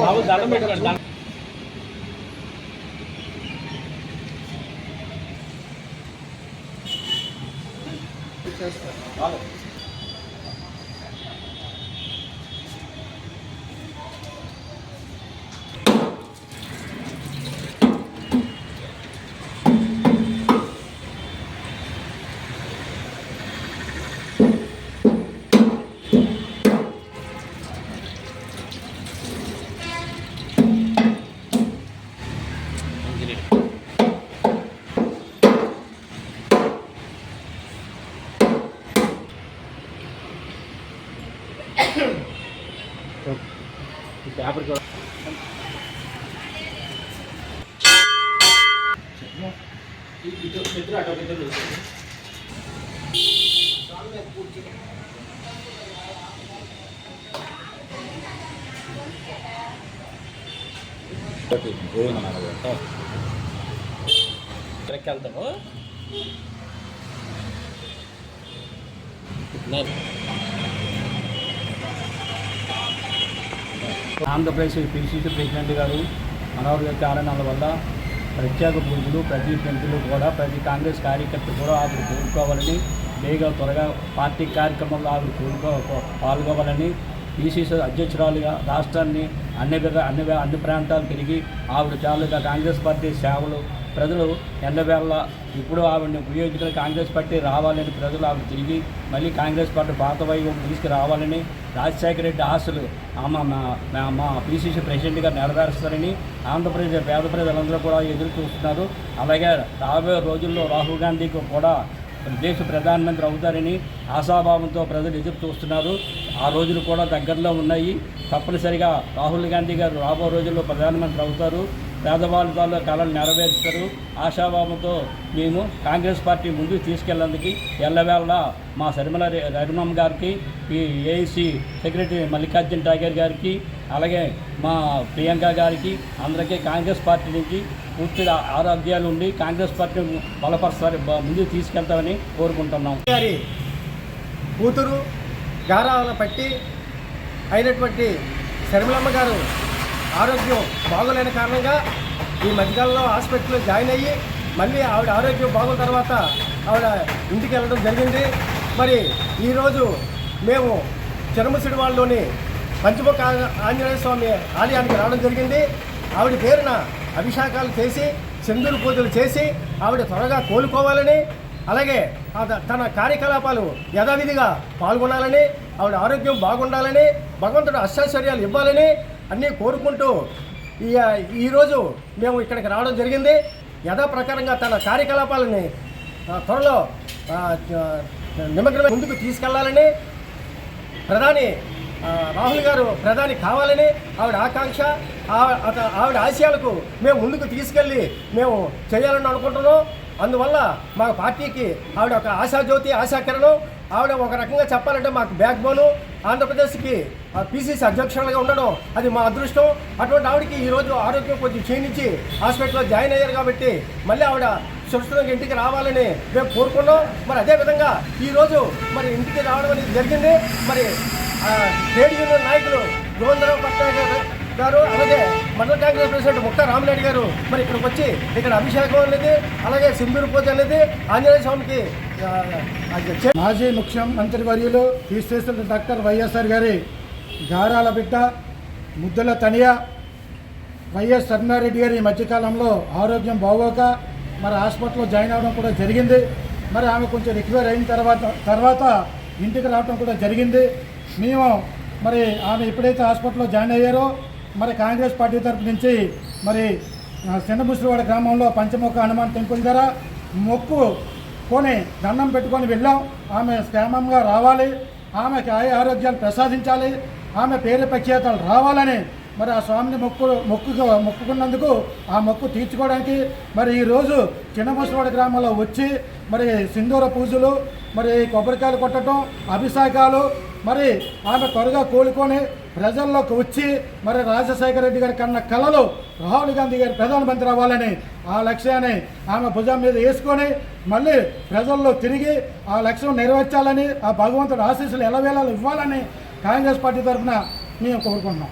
బాబు దండం పెట్టుకోండి. పేపర్ కూడా ఇద్దరు అటు ఇద్దరు వెళ్తాము. ఆంధ్రప్రదేశ్ పిసిసి ప్రెసిడెంట్ గారు మనోహర్ కారణాల వల్ల ప్రత్యేక పూజలు ప్రతి ప్రజలు కూడా ప్రతి కాంగ్రెస్ కార్యకర్త కూడా ఆవిడ కోరుకోవాలని, వేగ త్వరగా పార్టీ కార్యక్రమంలో ఆవిడ పాల్గొవాలని, పిసిసి అధ్యక్షురాలుగా రాష్ట్రాన్ని అన్ని ప్రాంతాలు తిరిగి ఆవిడ చాలుగా కాంగ్రెస్ పార్టీ సేవలు ప్రజలు ఎండవేళ ఇప్పుడు ఆవిడని ఉపయోగించిన కాంగ్రెస్ పార్టీ రావాలని ప్రజలు ఆవిడ తిరిగి మళ్ళీ కాంగ్రెస్ పార్టీ పాత వైపు తీసుకురావాలని, రాజశేఖర రెడ్డి ఆశలు మా పిసిసి ప్రెసిడెంట్గా నెరవేరుస్తారని ఆంధ్రప్రదేశ్ పేద ప్రజలందరూ కూడా ఎదురు చూస్తున్నారు. అలాగే రాబోయే రోజుల్లో రాహుల్ గాంధీకి కూడా దేశ ప్రధానమంత్రి అవుతారని ఆశాభావంతో ప్రజలు ఎదురు చూస్తున్నారు. ఆ రోజులు కూడా దగ్గరలో ఉన్నాయి. తప్పనిసరిగా రాహుల్ గాంధీ గారు రాబో రోజుల్లో ప్రధానమంత్రి అవుతారు. పేదవాళ్ళ కళలు నెరవేరుస్తారు. ఆశాభావంతో మేము కాంగ్రెస్ పార్టీ ముందుకు తీసుకెళ్లేందుకు ఎల్లవేళ మా శర్మిల రఘునమ్మ గారికి, ఏఐసి సెక్రటరీ మల్లికార్జున టైగర్ గారికి, అలాగే మా ప్రియాంక గారికి అందరికీ కాంగ్రెస్ పార్టీ నుంచి పూర్తిగా ఆరోగ్యాలు ఉండి కాంగ్రెస్ పార్టీ బలపరుస్తారు ముందుకు తీసుకెళ్తామని కోరుకుంటున్నాం. గారి కూతురు గారాల పట్టి అయినటువంటి శర్మిలమ్మ గారు ఆరోగ్యం బాగోలేని కారణంగా ఈ మధ్యకాలంలో హాస్పిటల్లో జాయిన్ అయ్యి మళ్ళీ ఆవిడ ఆరోగ్యం బాగున్న తర్వాత ఆవిడ ఇంటికి వెళ్ళడం జరిగింది. మరి ఈరోజు మేము చినముసిడివాడలోని పంచముఖ ఆంజనేయ స్వామి ఆలయానికి రావడం జరిగింది. ఆవిడ పేరున అభిషేకాలు చేసి సింధూరు పూజలు చేసి ఆవిడ త్వరగా కోలుకోవాలని, అలాగే తన కార్యకలాపాలు యథావిధిగా పాల్గొనాలని, ఆవిడ ఆరోగ్యం బాగుండాలని, భగవంతుడు అష్టైశ్వర్యాలు ఇవ్వాలని అన్నీ కోరుకుంటూ ఈరోజు మేము ఇక్కడికి రావడం జరిగింది. యథాప్రకారంగా తన కార్యకలాపాలని త్వరలో నిమగ్నమై ముందుకు తీసుకెళ్లాలని, ప్రధాని రాహుల్ గారు ప్రధాని కావాలని ఆవిడ ఆకాంక్ష, ఆవిడ ఆశయాలకు మేము ముందుకు తీసుకెళ్ళి మేము చేయాలని అనుకుంటున్నాం. అందువల్ల మా పార్టీకి ఆవిడ ఒక ఆశాజ్యోతి, ఆశాకిరణం. ఆవిడ ఒక రకంగా చెప్పాలంటే మాకు బ్యాక్ బోను. ఆంధ్రప్రదేశ్కి పిసిసి అధ్యక్షులుగా ఉండడం అది మా అదృష్టం. అటువంటి ఆవిడకి ఈరోజు ఆరోగ్యం కొంచెం క్షీణించి హాస్పిటల్లో జాయిన్ అయ్యారు కాబట్టి మళ్ళీ ఆవిడ సురక్షితంగా ఇంటికి రావాలని మేము కోరుకున్నాం. మరి అదేవిధంగా ఈరోజు మరి ఇంటికి రావడం అనేది జరిగింది. మరి ట్రేడ్ యూనియన్ నాయకులు గోవిందరావు పట్నాయక్ గారు, అలాగే మండల కాంగ్రెస్ ప్రెసిడెంట్ ముక్తా రామనాయుడు గారు మరి ఇక్కడికి వచ్చి ఇక్కడ అభిషేకం అనేది, అలాగే సింధూరు పూజ అనేది ఆంజనేయ స్వామికి మాజీ ముఖ్యమంత్రి వర్యులు తీసేసిన డాక్టర్ వైఎస్ఆర్ గారి గారాల బిడ్డ ముద్దుల తనియ వైఎస్ సర్మారెడ్డి గారి ఈ మధ్యకాలంలో ఆరోగ్యం బాగోక మరి హాస్పిటల్లో జాయిన్ అవ్వడం కూడా జరిగింది. మరి ఆమె కొంచెం రికవర్ అయిన తర్వాత ఇంటికి రావడం కూడా జరిగింది. మేము మరి ఆమె ఎప్పుడైతే హాస్పిటల్లో జాయిన్ అయ్యారో మరి కాంగ్రెస్ పార్టీ తరఫు నుంచి మరి చిన్నముసిరివాడ గ్రామంలో పంచముఖ హనుమాన్ టెంపుల్ దగ్గర మొక్కుకొని దండం పెట్టుకొని వెళ్ళాం. ఆమె క్షేమంగా రావాలి, ఆమెకి ఆరోగ్యాలు ప్రసాదించాలి, ఆమె పేరు ప్రఖ్యాతలు రావాలని మరి ఆ స్వామిని మొక్కుకున్నందుకు ఆ మొక్కు తీర్చుకోవడానికి మరి ఈరోజు చిన్నముసిరివాడ గ్రామంలో వచ్చి మరి సింధూర పూజలు, మరి కొబ్బరికాయలు కొట్టడం, అభిషేకాలు, మరి ఆమె త్వరగా కోలుకొని ప్రజల్లోకి వచ్చి మరి రాజశేఖర రెడ్డి గారి కన్న కళలు రాహుల్ గాంధీ గారి ప్రధానమంత్రి అవ్వాలని ఆ లక్ష్యాన్ని ఆమె భుజం మీద వేసుకొని మళ్ళీ ప్రజల్లో తిరిగి ఆ లక్ష్యం నెరవేర్చాలని ఆ భగవంతుడు ఆశీస్సులు ఎలవేళలు ఇవ్వాలని కాంగ్రెస్ పార్టీ తరఫున మేము కోరుకుంటున్నాం.